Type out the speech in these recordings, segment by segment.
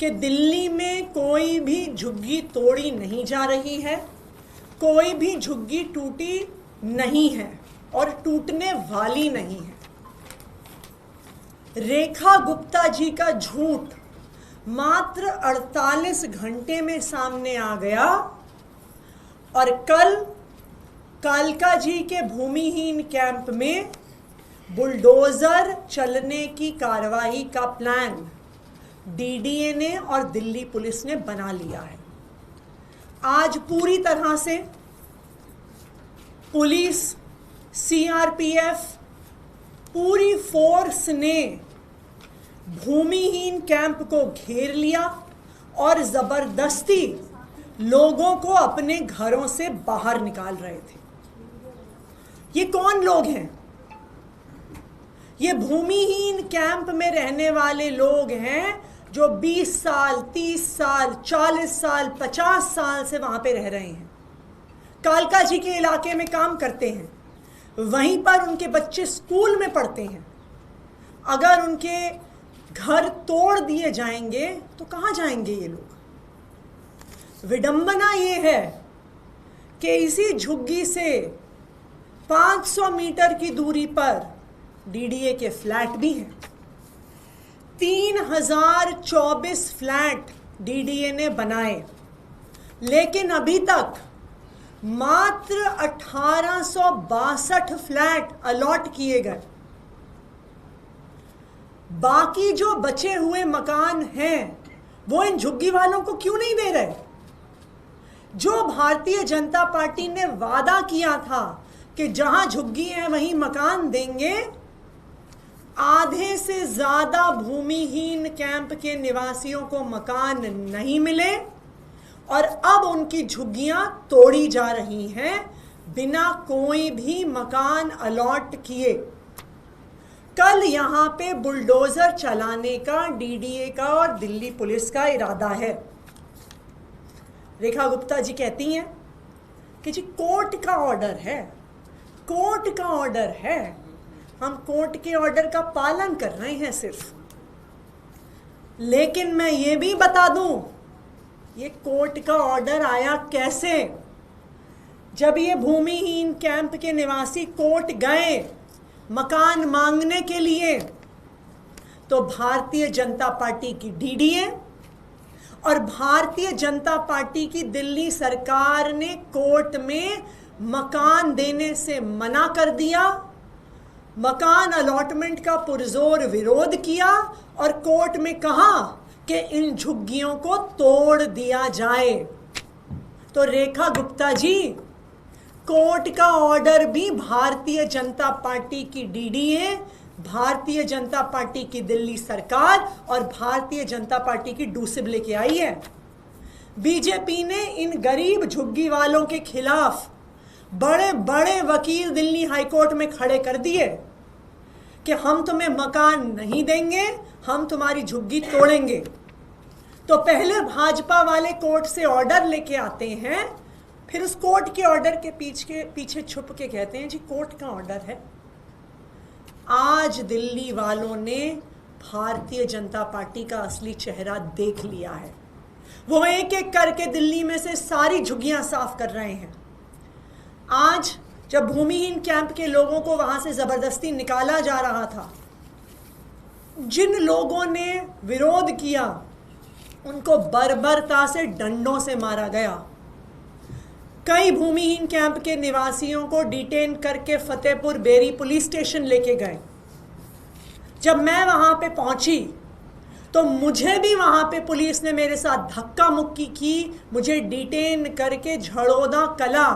कि दिल्ली में कोई भी झुग्गी तोड़ी नहीं जा रही है, कोई भी झुग्गी टूटी नहीं है और टूटने वाली नहीं है। रेखा गुप्ता जी का झूठ मात्र 48 घंटे में सामने आ गया और कल कालका जी के भूमिहीन कैंप में बुलडोजर चलने की कार्रवाई का प्लान डीडीए ने और दिल्ली पुलिस ने बना लिया है। आज पूरी तरह से पुलिस, सीआरपीएफ, पूरी फोर्स ने भूमिहीन कैंप को घेर लिया और जबरदस्ती लोगों को अपने घरों से बाहर निकाल रहे थे। ये कौन लोग हैं? ये भूमिहीन कैंप में रहने वाले लोग हैं जो 20 साल, 30 साल, 40 साल, 50 साल से वहां पे रह रहे हैं, कालका जी के इलाके में काम करते हैं, वहीं पर उनके बच्चे स्कूल में पढ़ते हैं। अगर उनके घर तोड़ दिए जाएंगे तो कहां जाएंगे ये लोग? विडंबना ये है कि इसी झुग्गी से 500 मीटर की दूरी पर डीडीए के फ्लैट भी हैं। 3024 फ्लैट डीडीए ने बनाए, लेकिन अभी तक मात्र 1862 फ्लैट अलॉट किए गए। बाकी जो बचे हुए मकान हैं वो इन झुग्गी वालों को क्यों नहीं दे रहे? जो भारतीय जनता पार्टी ने वादा किया था कि जहां झुग्गी है वहीं मकान देंगे, आधे से ज्यादा भूमिहीन कैंप के निवासियों को मकान नहीं मिले और अब उनकी झुग्गियां तोड़ी जा रही हैं बिना कोई भी मकान अलॉट किए। कल यहां पे बुलडोजर चलाने का डीडीए का और दिल्ली पुलिस का इरादा है। रेखा गुप्ता जी कहती हैं कि जी कोर्ट का ऑर्डर है, कोर्ट का ऑर्डर है, हम कोर्ट के ऑर्डर का पालन कर रहे हैं सिर्फ। लेकिन मैं ये भी बता दूं, ये कोर्ट का ऑर्डर आया कैसे? जब ये भूमिहीन कैंप के निवासी कोर्ट गए मकान मांगने के लिए, तो भारतीय जनता पार्टी की डीडीए और भारतीय जनता पार्टी की दिल्ली सरकार ने कोर्ट में मकान देने से मना कर दिया, मकान अलॉटमेंट का पुरजोर विरोध किया और कोर्ट में कहा कि इन झुग्गियों को तोड़ दिया जाए। तो रेखा गुप्ता जी, कोर्ट का ऑर्डर भी भारतीय जनता पार्टी की डीडीए, भारतीय जनता पार्टी की दिल्ली सरकार और भारतीय जनता पार्टी की डूसिब लेके आई है। बीजेपी ने इन गरीब झुग्गी वालों के खिलाफ बड़े बड़े वकील दिल्ली हाईकोर्ट में खड़े कर दिए कि हम तुम्हें मकान नहीं देंगे, हम तुम्हारी झुग्गी तोड़ेंगे। तो पहले भाजपा वाले कोर्ट से ऑर्डर लेके आते हैं, फिर उस कोर्ट के ऑर्डर के पीछे छुप के कहते हैं जी कोर्ट का ऑर्डर है। आज दिल्ली वालों ने भारतीय जनता पार्टी का असली चेहरा देख लिया है। वो एक एक करके दिल्ली में से सारी झुग्गियां साफ कर रहे हैं। आज जब भूमिहीन कैंप के लोगों को वहां से जबरदस्ती निकाला जा रहा था, जिन लोगों ने विरोध किया उनको बर्बरता से डंडों से मारा गया। कई भूमिहीन कैंप के निवासियों को डिटेन करके फतेहपुर बेरी पुलिस स्टेशन लेके गए। जब मैं वहां पे पहुंची तो मुझे भी वहां पे पुलिस ने मेरे साथ धक्का मुक्की की, मुझे डिटेन करके झड़ौदा कला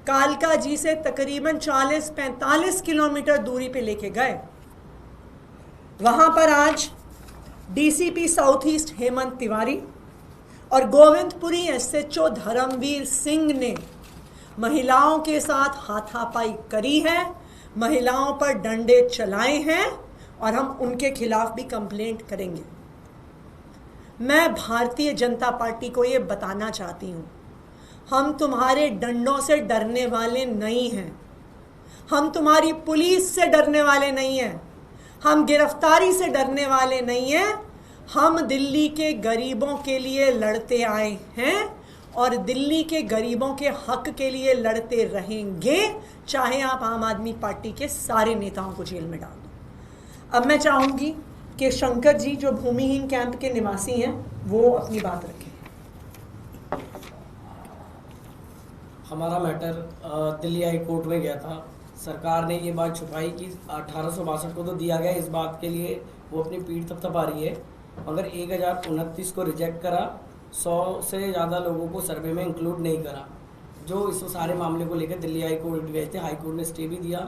कालका जी से तकरीबन 40-45 किलोमीटर दूरी पे लेके गए। वहां पर आज DCP south east Hemant Tiwari और गोविंदपुरी एसएचओ धर्मवीर सिंह ने महिलाओं के साथ हाथापाई करी है, महिलाओं पर डंडे चलाए हैं और हम उनके खिलाफ भी कंप्लेंट करेंगे। मैं भारतीय जनता पार्टी को ये बताना चाहती हूँ, हम तुम्हारे डंडों से डरने वाले नहीं हैं, हम तुम्हारी पुलिस से डरने वाले नहीं हैं, हम गिरफ्तारी से डरने वाले नहीं हैं, हम दिल्ली के गरीबों के लिए लड़ते आए हैं और दिल्ली के गरीबों के हक के लिए लड़ते रहेंगे, चाहे आप आम आदमी पार्टी के सारे नेताओं को जेल में डाल दो। अब मैं चाहूँगी कि शंकर जी जो भूमिहीन कैंप के निवासी हैं वो अपनी बात रखें। हमारा मैटर दिल्ली हाई कोर्ट में गया था। सरकार ने ये बात छुपाई कि 1862 को तो दिया गया, इस बात के लिए वो अपनी पीठ थपथपा रही है, मगर 1029 को रिजेक्ट करा, 100 से ज़्यादा लोगों को सर्वे में इंक्लूड नहीं करा। जो इस सारे मामले को लेकर दिल्ली हाई कोर्ट गए थे, हाई कोर्ट ने स्टे भी दिया,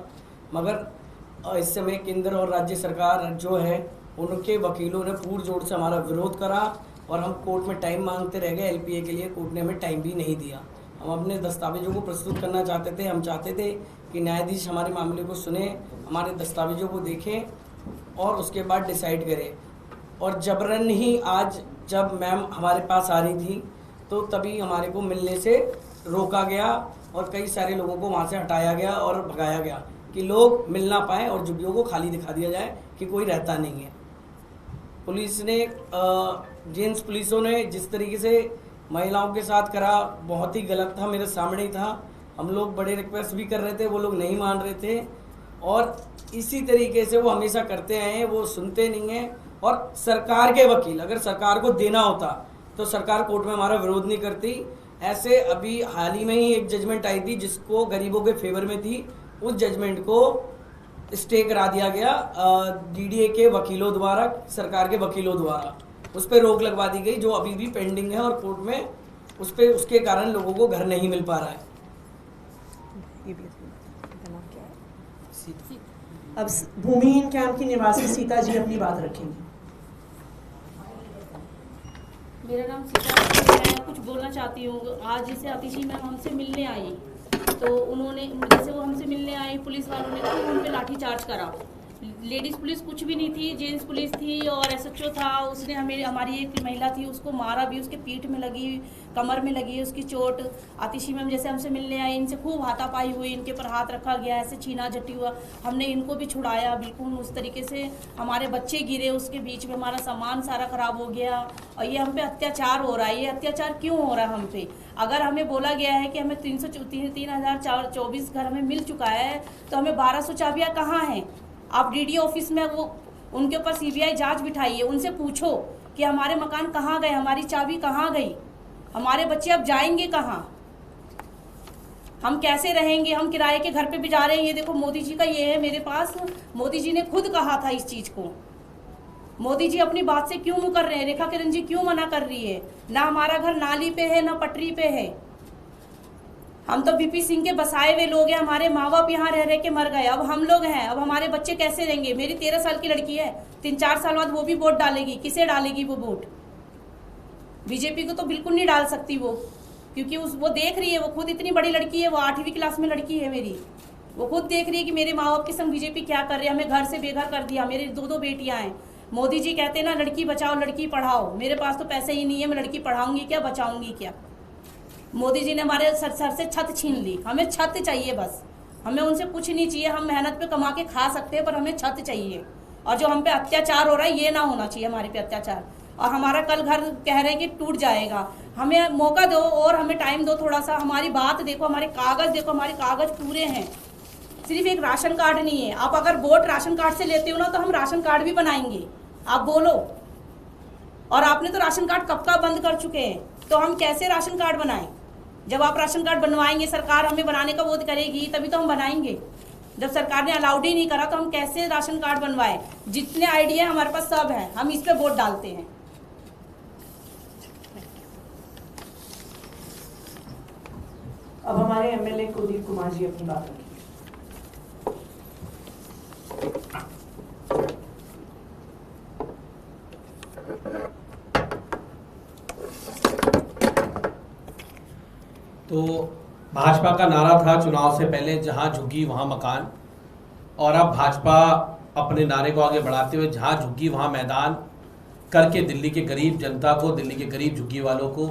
मगर इस समय केंद्र और राज्य सरकार जो है उनके वकीलों ने पूर्ण जोर से हमारा विरोध करा और हम कोर्ट में टाइम मांगते रह गए। LPA के लिए कोर्ट ने हमें टाइम भी नहीं दिया। हम अपने दस्तावेजों को प्रस्तुत करना चाहते थे। हम चाहते थे कि न्यायाधीश हमारे मामले को सुने, हमारे दस्तावेजों को देखें और उसके बाद डिसाइड करें। और जबरन ही आज जब मैम हमारे पास आ रही थी तो तभी हमारे को मिलने से रोका गया और कई सारे लोगों को वहाँ से हटाया गया और भगाया गया कि लोग मिल ना पाएँ और झुग्गियों को खाली दिखा दिया जाए कि कोई रहता नहीं है। पुलिस ने जेंट्स पुलिसों ने जिस तरीके से महिलाओं के साथ करा, बहुत ही गलत था, मेरे सामने ही था। हम लोग बड़े रिक्वेस्ट भी कर रहे थे, वो लोग नहीं मान रहे थे और इसी तरीके से वो हमेशा करते आए हैं, वो सुनते नहीं हैं। और सरकार के वकील, अगर सरकार को देना होता तो सरकार कोर्ट में हमारा विरोध नहीं करती। ऐसे अभी हाल ही में ही एक जजमेंट आई थी जिसको गरीबों के फेवर में थी, उस जजमेंट को स्टे करा दिया गया DDA के वकीलों द्वारा, सरकार के वकीलों द्वारा उस पर रोक लगवा दी गई, जो अभी भी पेंडिंग है और कोर्ट में उस पर उसके कारण लोगों को घर नहीं मिल पा रहा है। अब भूमिहीन कैंप की निवासी सीता जी अपनी बात रखेंगी। मेरा नाम सीता है। मैं कुछ बोलना चाहती हूँ। आज जैसे आतिशी मैम हमसे मिलने आई तो उन्होंने, जैसे वो हमसे मिलने आई, पुलिस वालों ने तो उन पर लाठीचार्ज करा। लेडीज़ पुलिस कुछ भी नहीं थी, जेंट्स पुलिस थी और SHO था। उसने हमारी एक महिला थी उसको मारा भी, उसके पीठ में लगी, कमर में लगी उसकी चोट। आतिशी मैम जैसे हमसे मिलने आई, इनसे खूब हाथापाई हुई, इनके पर हाथ रखा गया, ऐसे छीना झट्टी हुआ। हमने इनको भी छुड़ाया, बिल्कुल उस तरीके से हमारे बच्चे गिरे, उसके बीच में हमारा सामान सारा खराब हो गया और ये हम पे अत्याचार हो रहा है। ये अत्याचार क्यों हो रहा है हम पे? अगर हमें बोला गया है कि हमें 3024 घर हमें मिल चुका है तो हमें 1200 चाबियाँ कहाँ हैं? आप DDO ऑफिस में वो उनके ऊपर CBI जांच बिठाइए, उनसे पूछो कि हमारे मकान कहाँ गए, हमारी चाबी कहाँ गई, हमारे बच्चे अब जाएंगे कहाँ, हम कैसे रहेंगे? हम किराए के घर पे भी जा रहे हैं। ये देखो मोदी जी का ये है मेरे पास, मोदी जी ने खुद कहा था इस चीज़ को। मोदी जी अपनी बात से क्यों मुकर रहे हैं? रेखा किरण जी क्यों मना कर रही है? ना हमारा घर नाली पे है ना पटरी पे है। हम तो BP सिंह के बसाए हुए लोग हैं, हमारे माँ बाप यहाँ रह रह के मर गए, अब हम लोग हैं, अब हमारे बच्चे कैसे रहेंगे? मेरी 13 साल की लड़की है, 3-4 साल बाद वो भी वोट डालेगी। किसे डालेगी वो वोट? BJP को तो बिल्कुल नहीं डाल सकती वो, क्योंकि वो देख रही है, वो खुद इतनी बड़ी लड़की है, वो 8वीं क्लास में लड़की है मेरी, वो खुद देख रही है कि मेरे माँ बाप के संग BJP क्या कर रहे हैं। हमें घर से बेघर कर दिया, मेरी 2 बेटियाँ हैं। मोदी जी कहते हैं ना लड़की बचाओ लड़की पढ़ाओ, मेरे पास तो पैसे ही नहीं है, मैं लड़की पढ़ाऊंगी क्या, बचाऊंगी क्या? मोदी जी ने हमारे सर से छत छीन ली। हमें छत चाहिए बस, हमें उनसे कुछ नहीं चाहिए। हम मेहनत पे कमा के खा सकते हैं पर हमें छत चाहिए। और जो हम पे अत्याचार हो रहा है ये ना होना चाहिए हमारे पे अत्याचार। और हमारा कल घर कह रहे हैं कि टूट जाएगा, हमें मौका दो और हमें टाइम दो थोड़ा सा। हमारी बात देखो, हमारे कागज़ देखो, हमारे कागज़ पूरे हैं, सिर्फ एक राशन कार्ड नहीं है। आप अगर वोट राशन कार्ड से लेते हो ना तो हम राशन कार्ड भी बनाएंगे, आप बोलो। और आपने तो राशन कार्ड कब का बंद कर चुके हैं, तो हम कैसे राशन कार्ड बनाएं? जब आप राशन कार्ड बनवाएंगे, सरकार हमें बनाने का वो करेगी तभी तो हम बनाएंगे। जब सरकार ने अलाउड ही नहीं करा तो हम कैसे राशन कार्ड बनवाएं? जितने आइडिया हमारे पास सब है, हम इस पे वोट डालते हैं। अब हमारे MLA कुलदीप कुमार जी अपनी बात रखेंगे। तो भाजपा का नारा था चुनाव से पहले, जहां झुग्गी वहां मकान, और अब भाजपा अपने नारे को आगे बढ़ाते हुए जहां झुग्गी वहां मैदान करके दिल्ली के गरीब जनता को, दिल्ली के गरीब झुग्गी वालों को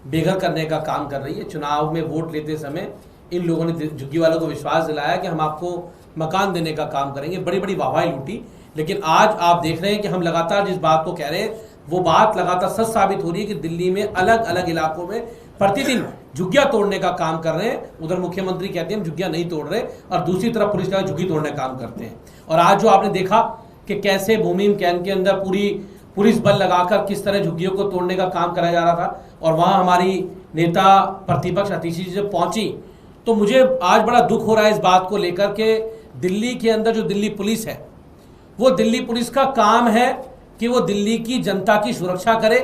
बेघर करने का काम कर रही है। चुनाव में वोट लेते समय इन लोगों ने झुग्गी वालों को विश्वास दिलाया कि हम आपको मकान देने का काम करेंगे, बड़ी बड़ी वाहवाही लूटी। लेकिन आज आप देख रहे हैं कि हम लगातार जिस बात को कह रहे हैं, वो बात लगातार सच साबित हो रही है कि दिल्ली में अलग अलग इलाकों में प्रतिदिन झुग्गियां तोड़ने का काम कर रहे हैं। उधर मुख्यमंत्री कहते हैं हम झुग्गियां नहीं तोड़ रहे, और दूसरी तरफ पुलिस झुग्गी तोड़ने का काम करते हैं। और आज जो आपने देखा कि कैसे भूमिहीन कैंप के अंदर पूरी पुलिस बल लगाकर किस तरह झुग्गियों को तोड़ने का काम कराया जा रहा था, और वहां हमारी नेता प्रतिपक्ष आतिशी जी जब पहुंची तो मुझे आज बड़ा दुख हो रहा है इस बात को लेकर के दिल्ली के अंदर जो दिल्ली पुलिस है, वो दिल्ली पुलिस का काम है कि वो दिल्ली की जनता की सुरक्षा करे,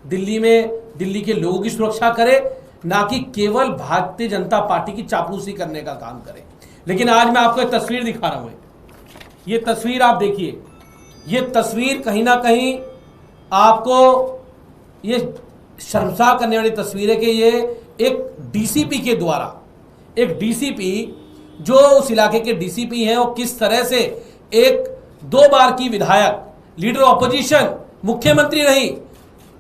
दिल्ली में दिल्ली के लोगों की सुरक्षा करे, ना कि केवल भारतीय जनता पार्टी की चापलूसी करने का काम करे। लेकिन आज मैं आपको एक तस्वीर दिखा रहा हूं, ये तस्वीर आप देखिए, ये तस्वीर कहीं ना कहीं आपको ये शर्मसार करने वाली तस्वीर है कि ये एक डीसीपी के द्वारा, एक डीसीपी जो उस इलाके के डीसीपी हैं, वो किस तरह से एक 2 बार की विधायक, लीडर ऑपोजिशन, मुख्यमंत्री रही,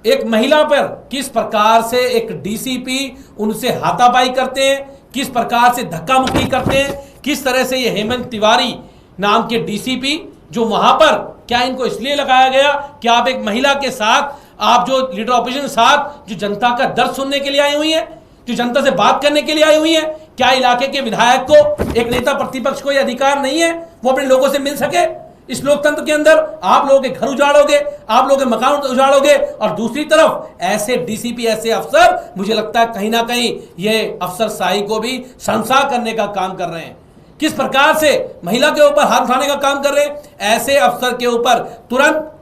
एक महिला पर किस प्रकार से एक डीसीपी उनसे हाथापाई करते हैं, किस प्रकार से धक्का मुक्की करते हैं, किस तरह से ये हेमंत तिवारी नाम के डीसीपी जो वहां पर, क्या इनको इसलिए लगाया गया कि आप एक महिला के साथ, आप जो लीडर ऑपोजिशन साथ जो जनता का दर्द सुनने के लिए आई हुई है, जो जनता से बात करने के लिए आई हुई है, क्या इलाके के विधायक को, एक नेता प्रतिपक्ष को यह अधिकार नहीं है वो अपने लोगों से मिल सके? इस लोकतंत्र के अंदर आप लोगों के घर उजाड़ोगे, आप लोगों के मकान उजाड़ोगे, और दूसरी तरफ ऐसे डीसीपी, ऐसे अफसर, मुझे लगता है कहीं ना कहीं ये अफसरशाही को भी शर्मसार करने का काम कर रहे हैं। किस प्रकार से महिला के ऊपर हाथ उठाने का काम कर रहे हैं, ऐसे अफसर के ऊपर तुरंत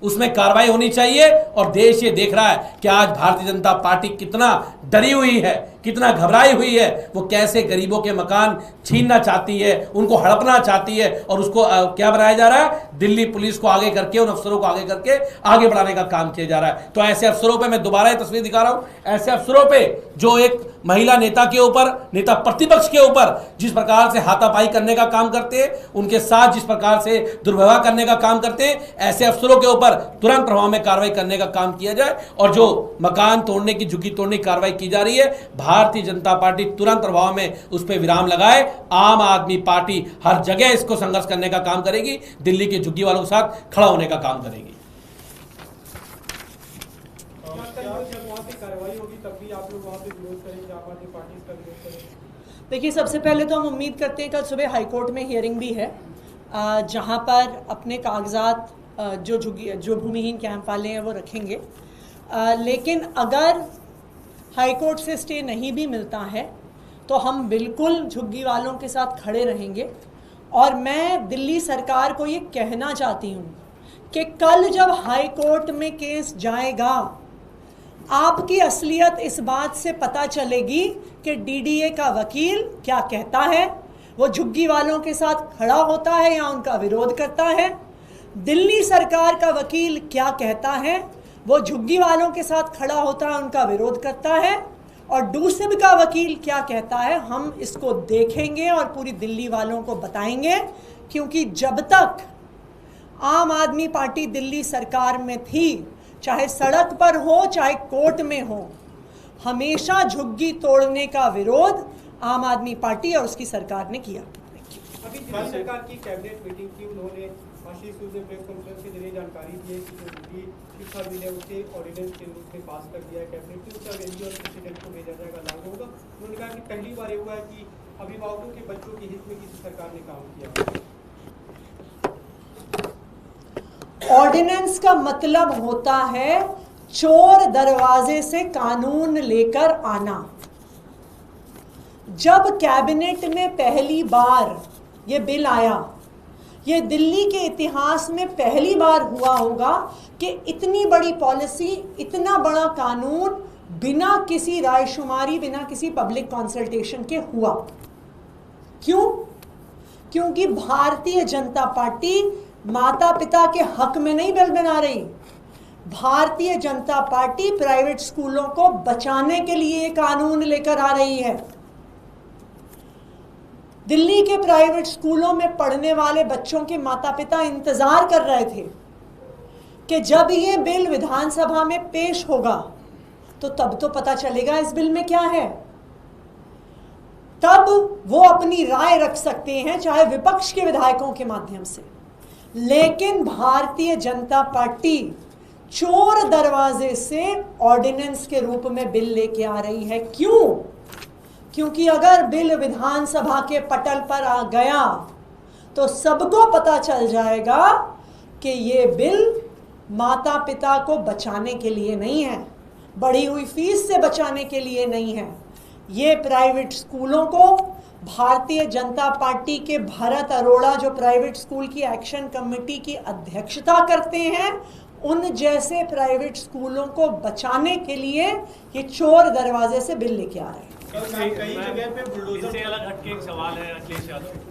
उसमें कार्रवाई होनी चाहिए। और देश ये देख रहा है कि आज भारतीय जनता पार्टी कितना डरी हुई है, कितना घबराई हुई है, वो कैसे गरीबों के मकान छीनना चाहती है, उनको हड़पना चाहती है, और उसको क्या बनाया जा रहा है, दिल्ली पुलिस को आगे करके, उन अफसरों को आगे करके आगे बढ़ाने का काम किया जा रहा है। तो ऐसे अफसरों पे मैं दोबारा ये तस्वीर दिखा रहा हूं, ऐसे अफसरों पे जो एक महिला नेता के ऊपर, नेता प्रतिपक्ष के ऊपर जिस प्रकार से हाथापाई करने का काम करते हैं, उनके साथ जिस प्रकार से दुर्व्यवहार करने का काम करते हैं, ऐसे अफसरों के ऊपर तुरंत प्रभाव में कार्रवाई करने का काम किया जाए। और जो मकान तोड़ने की, झुग्गी तोड़ने की कार्रवाई की जा रही है, भारतीय जनता पार्टी तुरंत प्रभाव में उस पर विराम लगाए। आम आदमी पार्टी हर जगह इसको संघर्ष करने का काम करेगी, दिल्ली के झुग्गी वालों के साथ खड़ा होने का काम करेगी। देखिए, सबसे पहले तो हम उम्मीद करते हैं कल सुबह हाईकोर्ट में हियरिंग भी है, जहां पर अपने कागजात जो भूमिहीन कैंप वाले हैं वो रखेंगे। लेकिन अगर हाईकोर्ट से स्टे नहीं भी मिलता है तो हम बिल्कुल झुग्गी वालों के साथ खड़े रहेंगे। और मैं दिल्ली सरकार को ये कहना चाहती हूँ कि कल जब हाईकोर्ट में केस जाएगा, आपकी असलियत इस बात से पता चलेगी कि डीडीए का वकील क्या कहता है, वो झुग्गी वालों के साथ खड़ा होता है या उनका विरोध करता है। दिल्ली सरकार का वकील क्या कहता है, वो झुग्गी वालों के साथ खड़ा होता है, उनका विरोध करता है। और डूसिब का वकील क्या कहता है, हम इसको देखेंगे और पूरी दिल्ली वालों को बताएंगे। क्योंकि जब तक आम आदमी पार्टी दिल्ली सरकार में थी, चाहे सड़क पर हो चाहे कोर्ट में हो, हमेशा झुग्गी तोड़ने का विरोध आम आदमी पार्टी और उसकी सरकार ने किया। अभी दिल्ली सरकार की कैबिनेट मीटिंग की, उन्होंने आशीष सूद ने प्रेस कॉन्फ्रेंस के जरिए जानकारी दी है कि जो दिल्ली शिक्षा बिल है उसे ऑर्डिनेंस के रूप में पास कर दिया है कैबिनेट की, उसका एलजी और प्रेसिडेंट को भेजा जाएगा, लागू होगा। उन्होंने कहा कि पहली बार ये हुआ है कि अभिभावकों के बच्चों के हित में किसी सरकार ने काम किया। ऑर्डिनेंस का मतलब होता है चोर दरवाजे से कानून लेकर आना। जब कैबिनेट में पहली बार ये बिल आया, ये दिल्ली के इतिहास में पहली बार हुआ होगा कि इतनी बड़ी पॉलिसी, इतना बड़ा कानून बिना किसी रायशुमारी, बिना किसी पब्लिक कंसल्टेशन के हुआ। क्यों? क्योंकि भारतीय जनता पार्टी माता पिता के हक में नहीं बिल बना रही। भारतीय जनता पार्टी प्राइवेट स्कूलों को बचाने के लिए कानून लेकर आ रही है। दिल्ली के प्राइवेट स्कूलों में पढ़ने वाले बच्चों के माता पिता इंतजार कर रहे थे कि जब ये बिल विधानसभा में पेश होगा तो तब तो पता चलेगा इस बिल में क्या है, तब वो अपनी राय रख सकते हैं, चाहे विपक्ष के विधायकों के माध्यम से। लेकिन भारतीय जनता पार्टी चोर दरवाजे से ऑर्डिनेंस के रूप में बिल लेके आ रही है। क्यों? क्योंकि अगर बिल विधानसभा के पटल पर आ गया तो सबको पता चल जाएगा कि ये बिल माता पिता को बचाने के लिए नहीं है, बढ़ी हुई फीस से बचाने के लिए नहीं है। ये प्राइवेट स्कूलों को भारतीय जनता पार्टी के भरत अरोड़ा, जो प्राइवेट स्कूल की एक्शन कमेटी की अध्यक्षता करते हैं, उन जैसे प्राइवेट स्कूलों को बचाने के लिए ये चोर दरवाजे से बिल लेके आ रहे हैं। कई जगह पे बुलडोजर इससे अलग हटके एक सवाल है अखिलेश यादव,